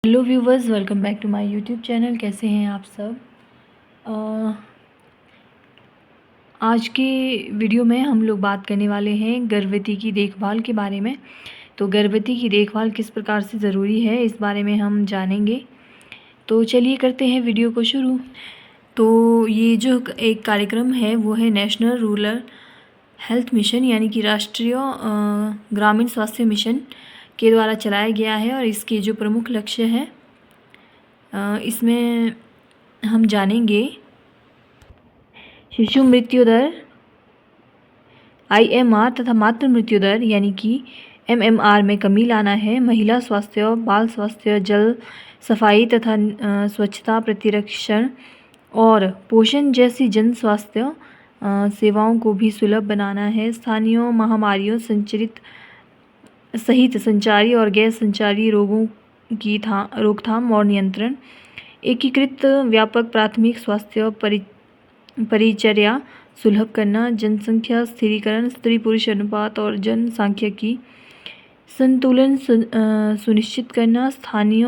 Hello viewers, welcome back to my YouTube channel. कैसे हैं आप सब। आज के वीडियो में हम लोग बात करने वाले हैं गर्भवती की देखभाल के बारे में। तो गर्भवती की देखभाल किस प्रकार से ज़रूरी है, इस बारे में हम जानेंगे। तो चलिए करते हैं वीडियो को शुरू। तो ये जो एक कार्यक्रम है वो है नेशनल रूरल हेल्थ मिशन, यानी कि राष्ट्रीय ग्रामीण स्वास्थ्य मिशन के द्वारा चलाया गया है। और इसके जो प्रमुख लक्ष्य हैं इसमें हम जानेंगे शिशु मृत्यु दर IMR तथा मातृ मृत्यु दर यानी कि MMR में कमी लाना है, महिला स्वास्थ्य, बाल स्वास्थ्य, जल सफाई तथा स्वच्छता प्रतिरक्षण और पोषण जैसी जन स्वास्थ्य सेवाओं को भी सुलभ बनाना है। स्थानीय महामारियों संचरित सहित संचारी और गैर संचारी रोगों की रोकथाम और नियंत्रण, एकीकृत व्यापक प्राथमिक स्वास्थ्य परिचर्या सुलभ करना, जनसंख्या स्थिरीकरण, स्त्री पुरुष अनुपात और जनसांख्यिकी संतुलन सुनिश्चित करना, स्थानीय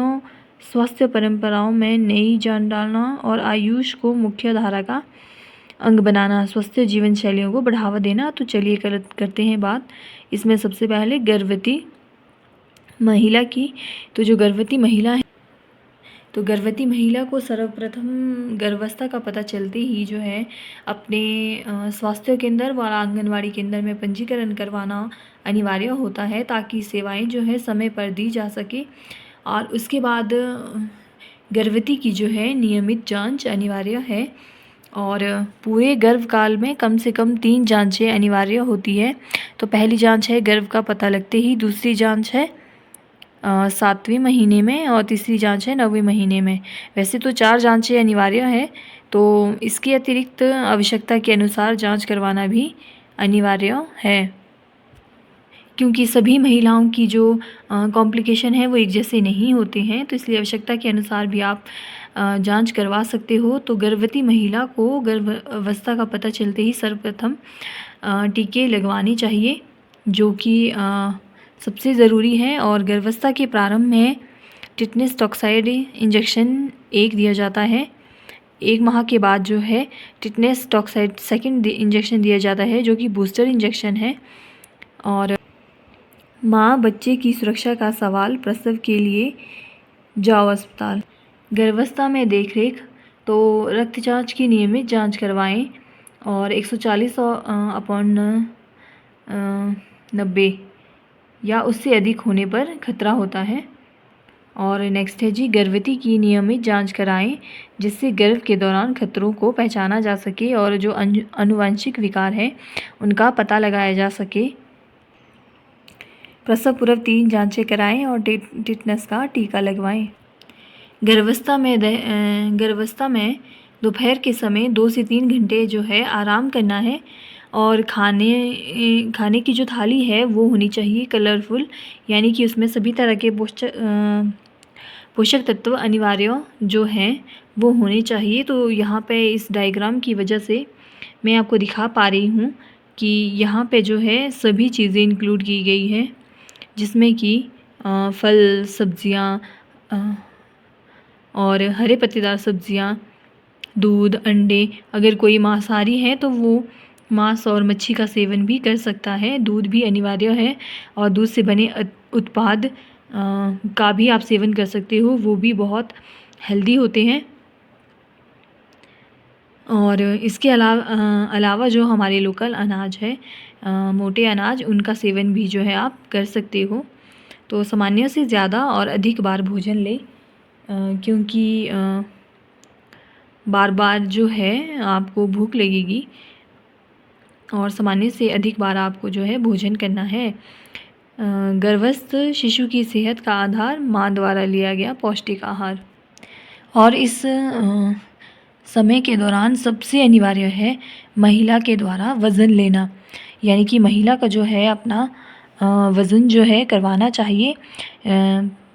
स्वास्थ्य परंपराओं में नई जान डालना और आयुष को मुख्य धारा का अंग बनाना, स्वस्थ जीवन शैलियों को बढ़ावा देना। तो चलिए करते हैं बात इसमें सबसे पहले गर्भवती महिला की। तो जो गर्भवती महिला है, तो गर्भवती महिला को सर्वप्रथम गर्भावस्था का पता चलते ही जो है अपने स्वास्थ्य केंद्र व आंगनवाड़ी केंद्र में पंजीकरण करवाना अनिवार्य होता है, ताकि सेवाएं जो है समय पर दी जा सके। और उसके बाद गर्भवती की जो है नियमित जांच अनिवार्य है। और पूरे गर्भकाल में कम से कम 3 जांचें अनिवार्य होती है। तो पहली जांच है गर्भ का पता लगते ही, दूसरी जांच है 7वें महीने में और तीसरी जांच है 9वें महीने में। वैसे तो 4 जांचें अनिवार्य है, तो इसके अतिरिक्त आवश्यकता के अनुसार जांच करवाना भी अनिवार्य है, क्योंकि सभी महिलाओं की जो कॉम्प्लिकेशन है वो एक जैसे नहीं होते हैं। तो इसलिए आवश्यकता के अनुसार भी आप जांच करवा सकते हो। तो गर्भवती महिला को गर्भावस्था का पता चलते ही सर्वप्रथम टीके लगवाने चाहिए, जो कि सबसे ज़रूरी है। और गर्भावस्था के प्रारंभ में टिटनेस टॉक्साइड इंजेक्शन 1 दिया जाता है। 1 माह के बाद जो है टिटनेस टॉक्साइड सेकंड इंजेक्शन दिया जाता है, जो कि बूस्टर इंजेक्शन है। और माँ बच्चे की सुरक्षा का सवाल, प्रसव के लिए जाओ अस्पताल। गर्भावस्था में देखरेख, तो रक्त जांच की नियमित जांच करवाएं और 140/90 या उससे अधिक होने पर खतरा होता है। और नेक्स्ट है जी, गर्भवती की नियमित जांच कराएं, जिससे गर्भ के दौरान खतरों को पहचाना जा सके और जो आनुवंशिक विकार हैं उनका पता लगाया जा सके। प्रसव पूर्व 3 जांचें कराएं और टिटनेस का टीका लगवाएं। गर्भावस्था में दोपहर के समय 2 से 3 घंटे जो है आराम करना है। और खाने की जो थाली है वो होनी चाहिए कलरफुल, यानी कि उसमें सभी तरह के पोषक तत्व अनिवार्य जो हैं वो होने चाहिए। तो यहाँ पे इस डायग्राम की वजह से मैं आपको दिखा पा रही हूँ कि यहाँ पे जो है सभी चीज़ें इंक्लूड की गई हैं, जिसमें कि फल, सब्जियाँ और हरे पत्तेदार सब्जियाँ, दूध, अंडे। अगर कोई मांसाहारी है तो वो मांस और मच्छी का सेवन भी कर सकता है। दूध भी अनिवार्य है और दूध से बने उत्पाद का भी आप सेवन कर सकते हो, वो भी बहुत हेल्दी होते हैं। और इसके अलावा जो हमारे लोकल अनाज है, मोटे अनाज, उनका सेवन भी जो है आप कर सकते हो। तो सामान्य से ज़्यादा और अधिक बार भोजन लें, क्योंकि बार बार जो है आपको भूख लगेगी और सामान्य से अधिक बार आपको जो है भोजन करना है। गर्भस्थ शिशु की सेहत का आधार माँ द्वारा लिया गया पौष्टिक आहार। और इस समय के दौरान सबसे अनिवार्य है महिला के द्वारा वज़न लेना, यानी कि महिला का जो है अपना वज़न जो है करवाना चाहिए।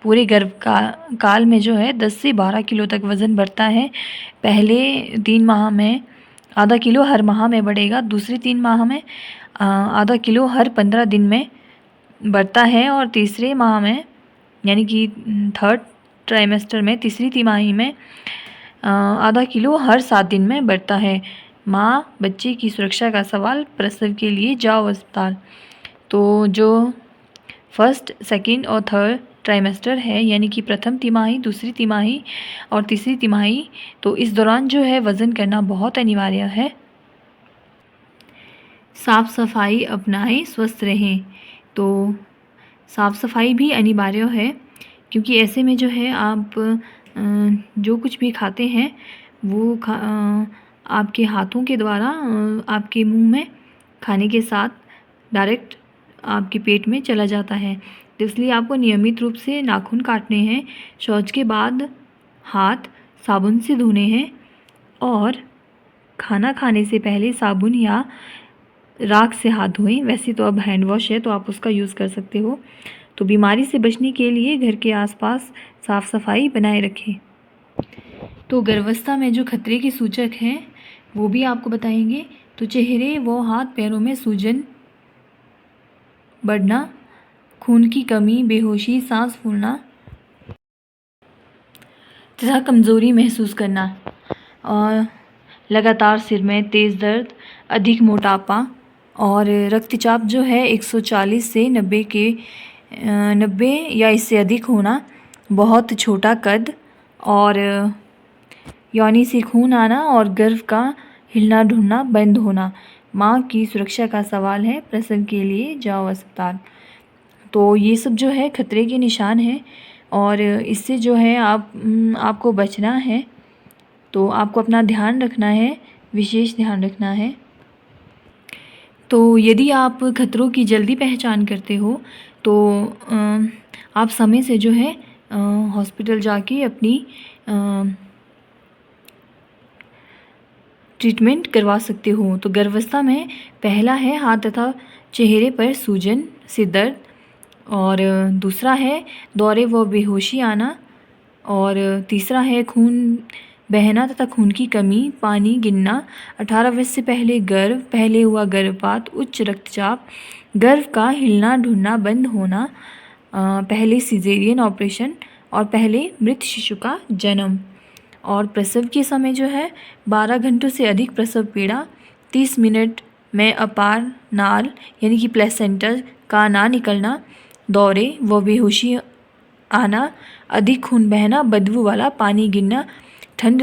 पूरे काल में जो है 10 से 12 किलो तक वज़न बढ़ता है। पहले 3 माह में आधा किलो हर माह में बढ़ेगा, दूसरे 3 माह में आधा किलो हर 15 दिन में बढ़ता है, और तीसरे माह में यानी कि थर्ड ट्राइमेस्टर में तीसरी तिमाही में आधा किलो हर 7 दिन में बढ़ता है। माँ बच्चे की सुरक्षा का सवाल, प्रसव के लिए जाओ अस्पताल। तो जो फर्स्ट, सेकंड और थर्ड ट्राइमेस्टर है, यानी कि प्रथम तिमाही, दूसरी तिमाही और तीसरी तिमाही, तो इस दौरान जो है वज़न करना बहुत अनिवार्य है। साफ़ सफाई अपनाएं, स्वस्थ रहें। तो साफ़ सफाई भी अनिवार्य है, क्योंकि ऐसे में जो है आप जो कुछ भी खाते हैं वो आपके हाथों के द्वारा आपके मुंह में खाने के साथ डायरेक्ट आपके पेट में चला जाता है। तो इसलिए आपको नियमित रूप से नाखून काटने हैं, शौच के बाद हाथ साबुन से धोने हैं और खाना खाने से पहले साबुन या राख से हाथ धोएं। वैसे तो अब हैंड वॉश है तो आप उसका यूज़ कर सकते हो। तो बीमारी से बचने के लिए घर के आसपास साफ़ सफाई बनाए रखें। तो गर्भावस्था में जो खतरे के सूचक हैं वो भी आपको बताएंगे। तो चेहरे व हाथ पैरों में सूजन बढ़ना, खून की कमी, बेहोशी, सांस फूलना तथा कमज़ोरी महसूस करना, और लगातार सिर में तेज़ दर्द, अधिक मोटापा और रक्तचाप जो है 140 से 90 या इससे अधिक होना, बहुत छोटा कद और योनि से खून आना और गर्भ का हिलना ढुलना बंद होना। माँ की सुरक्षा का सवाल है, प्रसव के लिए जाओ अस्पताल। तो ये सब जो है खतरे के निशान हैं और इससे जो है आपको बचना है। तो आपको अपना ध्यान रखना है, विशेष ध्यान रखना है। तो यदि आप खतरों की जल्दी पहचान करते हो तो आप समय से जो है हॉस्पिटल जाके अपनी ट्रीटमेंट करवा सकते हो। तो गर्भावस्था में पहला है हाथ तथा चेहरे पर सूजन, सिर दर्द, और दूसरा है दौरे व बेहोशी आना, और तीसरा है खून बहना तथा खून की कमी, पानी गिरना, 18 वर्ष से पहले गर्भ, पहले हुआ गर्भपात, उच्च रक्तचाप, गर्भ का हिलना ढुलना बंद होना, पहले सिजेरियन ऑपरेशन और पहले मृत शिशु का जन्म। और प्रसव के समय जो है 12 घंटों से अधिक प्रसव पीड़ा, 30 मिनट में अपार नाल यानी कि प्लेसेंटा का ना निकलना, दौरे व बेहोशी आना, अधिक खून बहना, बदबू वाला पानी गिरना, ठंड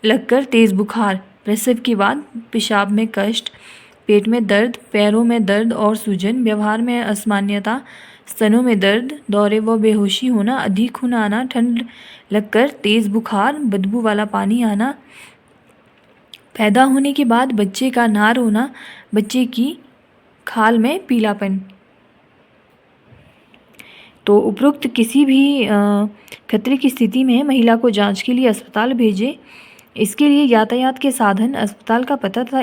लगकर तेज़ बुखार, प्रसव के बाद पेशाब में कष्ट, पेट में दर्द, पैरों में दर्द और सूजन, व्यवहार में असामान्यता, स्तनों में दर्द, दौरे व बेहोशी होना, अधिक खून आना, ठंड लगकर तेज़ बुखार, बदबू वाला पानी आना, पैदा होने के बाद बच्चे का ना रोना, बच्चे की खाल में पीलापन। तो उपरोक्त किसी भी खतरे की स्थिति में महिला को जांच के लिए अस्पताल भेजें। इसके लिए यातायात के साधन, अस्पताल का पता तथा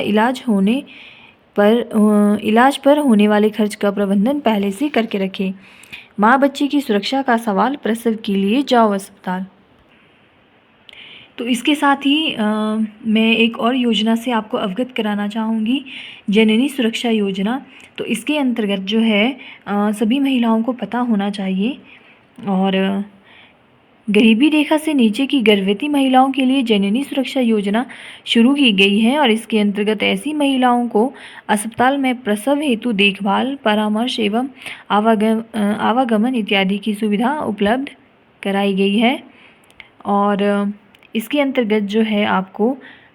इलाज पर होने वाले खर्च का प्रबंधन पहले से करके रखें। माँ बच्चे की सुरक्षा का सवाल, प्रसव के लिए जाओ अस्पताल। तो इसके साथ ही मैं एक और योजना से आपको अवगत कराना चाहूँगी, जननी सुरक्षा योजना। तो इसके अंतर्गत जो है सभी महिलाओं को पता होना चाहिए, और गरीबी रेखा से नीचे की गर्भवती महिलाओं के लिए जननी सुरक्षा योजना शुरू की गई है, और इसके अंतर्गत ऐसी महिलाओं को अस्पताल में प्रसव हेतु देखभाल, परामर्श एवं आवागमन इत्यादि की सुविधा उपलब्ध कराई गई है। और इसके अंतर्गत जो है आपको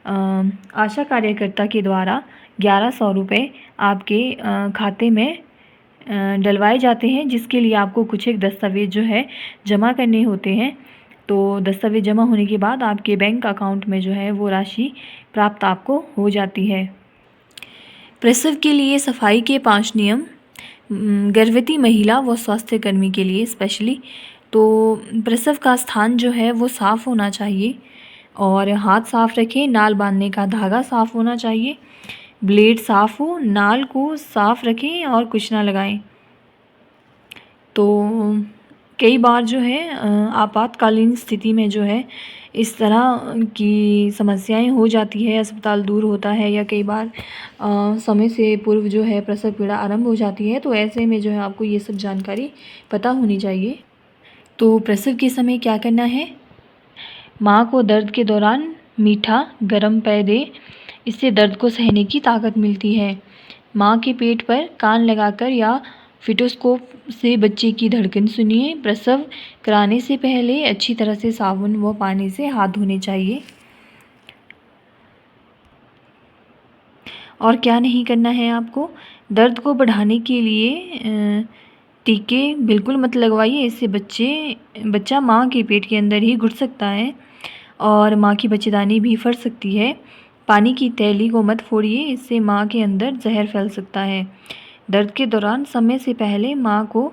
आशा कार्यकर्ता के द्वारा 1100 रुपये आपके खाते में डलवाए जाते हैं, जिसके लिए आपको कुछ एक दस्तावेज़ जो है जमा करने होते हैं। तो दस्तावेज़ जमा होने के बाद आपके बैंक अकाउंट में जो है वो राशि प्राप्त आपको हो जाती है। प्रसव के लिए सफाई के 5 नियम, गर्भवती महिला व स्वास्थ्य कर्मी के लिए स्पेशली। तो प्रसव का स्थान जो है वो साफ़ होना चाहिए, और हाथ साफ़ रखें, नाल बांधने का धागा साफ़ होना चाहिए, ब्लेड साफ़ हो, नाल को साफ़ रखें और कुछ ना लगाएं। तो कई बार जो है आपातकालीन स्थिति में जो है इस तरह की समस्याएं हो जाती है, अस्पताल दूर होता है, या कई बार समय से पूर्व जो है प्रसव पीड़ा आरंभ हो जाती है। तो ऐसे में जो है आपको ये सब जानकारी पता होनी चाहिए। तो प्रसव के समय क्या करना है? माँ को दर्द के दौरान मीठा गर्म पेय दें, इससे दर्द को सहने की ताकत मिलती है। माँ के पेट पर कान लगाकर या फिटोस्कोप से बच्चे की धड़कन सुनिए। प्रसव कराने से पहले अच्छी तरह से साबुन व पानी से हाथ धोने चाहिए। और क्या नहीं करना है आपको? दर्द को बढ़ाने के लिए टीके बिल्कुल मत लगवाइए, इससे बच्चा माँ के पेट के अंदर ही घुट सकता है और माँ की बच्चेदानी भी फट सकती है। पानी की थैली को मत फोड़िए, इससे माँ के अंदर जहर फैल सकता है। दर्द के दौरान समय से पहले माँ को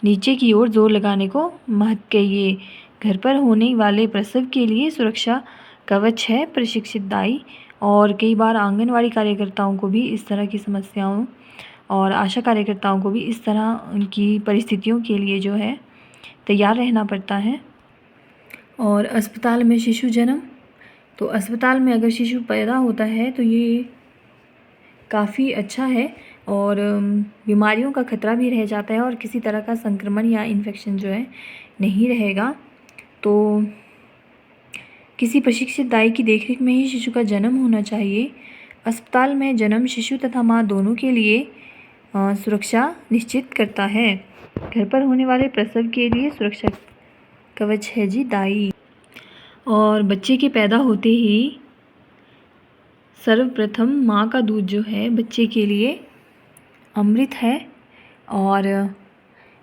नीचे की ओर जोर लगाने को मत कहिए। घर पर होने वाले प्रसव के लिए सुरक्षा कवच है प्रशिक्षित दाई, और कई बार आंगनवाड़ी कार्यकर्ताओं को भी इस तरह की समस्याओं और आशा कार्यकर्ताओं को भी इस तरह की परिस्थितियों के लिए जो है तैयार रहना पड़ता है। और अस्पताल में शिशु जन्म, तो अस्पताल में अगर शिशु पैदा होता है तो ये काफ़ी अच्छा है और बीमारियों का खतरा भी रह जाता है और किसी तरह का संक्रमण या इन्फेक्शन जो है नहीं रहेगा। तो किसी प्रशिक्षित दाई की देखरेख में ही शिशु का जन्म होना चाहिए। अस्पताल में जन्म शिशु तथा माँ दोनों के लिए सुरक्षा निश्चित करता है। घर पर होने वाले प्रसव के लिए सुरक्षा कवच है जी दाई। और बच्चे के पैदा होते ही सर्वप्रथम माँ का दूध जो है बच्चे के लिए अमृत है और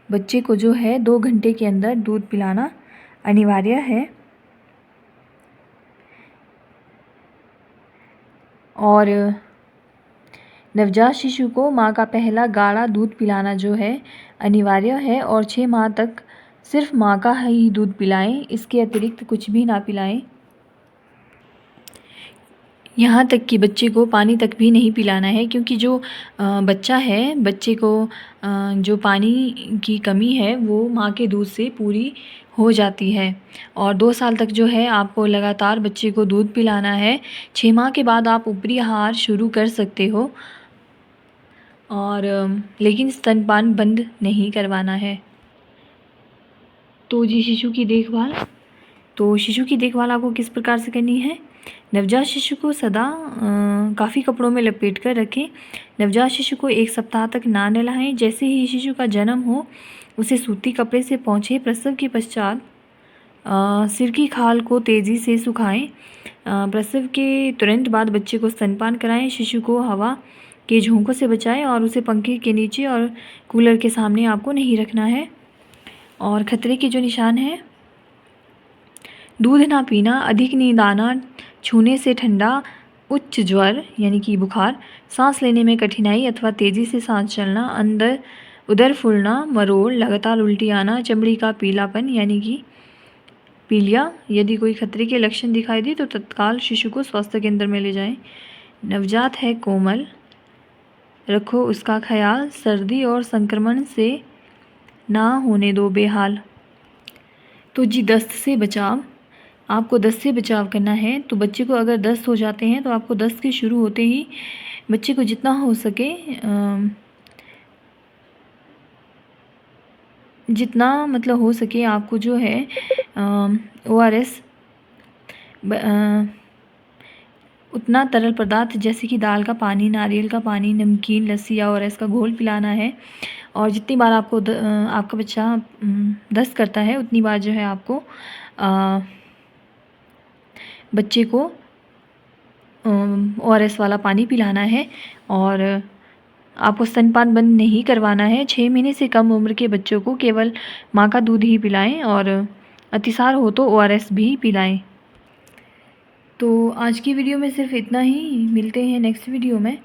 बच्चे को जो है 2 घंटे के अंदर दूध पिलाना अनिवार्य है। और नवजात शिशु को माँ का पहला गाढ़ा दूध पिलाना जो है अनिवार्य है और 6 माह तक सिर्फ माँ का ही दूध पिलाएं, इसके अतिरिक्त कुछ भी ना पिलाएं। यहाँ तक कि बच्चे को पानी तक भी नहीं पिलाना है, क्योंकि जो बच्चा है बच्चे को जो पानी की कमी है वो माँ के दूध से पूरी हो जाती है। और 2 साल तक जो है आपको लगातार बच्चे को दूध पिलाना है। 6 माह के बाद आप ऊपरी आहार शुरू कर सकते हो और लेकिन स्तनपान बंद नहीं करवाना है। तो जी शिशु की देखभाल, तो शिशु की देखभाल आपको किस प्रकार से करनी है? नवजात शिशु को सदा काफ़ी कपड़ों में लपेट कर रखें। नवजात शिशु को 1 सप्ताह तक ना नहलाएं। जैसे ही शिशु का जन्म हो उसे सूती कपड़े से पोंछें। प्रसव के पश्चात सिर की खाल को तेज़ी से सुखाएं। प्रसव के तुरंत बाद बच्चे को स्तनपान कराएं। शिशु को हवा के झोंकों से बचाएं और उसे पंखे के नीचे और कूलर के सामने आपको नहीं रखना है। और खतरे के जो निशान हैं, दूध ना पीना, अधिक नींद आना, छूने से ठंडा, उच्च ज्वर यानी कि बुखार, सांस लेने में कठिनाई अथवा तेज़ी से सांस चलना, अंदर उदर फूलना, मरोड़, लगातार उल्टी आना, चमड़ी का पीलापन यानी कि पीलिया। यदि कोई खतरे के लक्षण दिखाई दे तो तत्काल शिशु को स्वास्थ्य केंद्र में ले जाएं। नवजात है कोमल, रखो उसका ख्याल, सर्दी और संक्रमण से ना होने दो बेहाल। तो जी दस्त से बचाव, आपको दस्त से बचाव करना है। तो बच्चे को अगर दस्त हो जाते हैं तो आपको दस्त के शुरू होते ही बच्चे को जितना हो सके जितना मतलब हो सके आपको जो है ORS उतना तरल पदार्थ जैसे कि दाल का पानी, नारियल का पानी, नमकीन, लस्सी या ORS का घोल पिलाना है। और जितनी बार आपको आपका बच्चा दस्त करता है उतनी बार जो है आपको बच्चे को ORS वाला पानी पिलाना है। और आपको स्तनपान बंद नहीं करवाना है। 6 महीने से कम उम्र के बच्चों को केवल माँ का दूध ही पिलाएं और अतिसार हो तो ORS भी पिलाएं। तो आज की वीडियो में सिर्फ इतना ही। मिलते हैं नेक्स्ट वीडियो में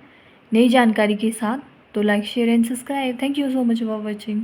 नई जानकारी के साथ। तो like, share and subscribe. Thank you so much for watching.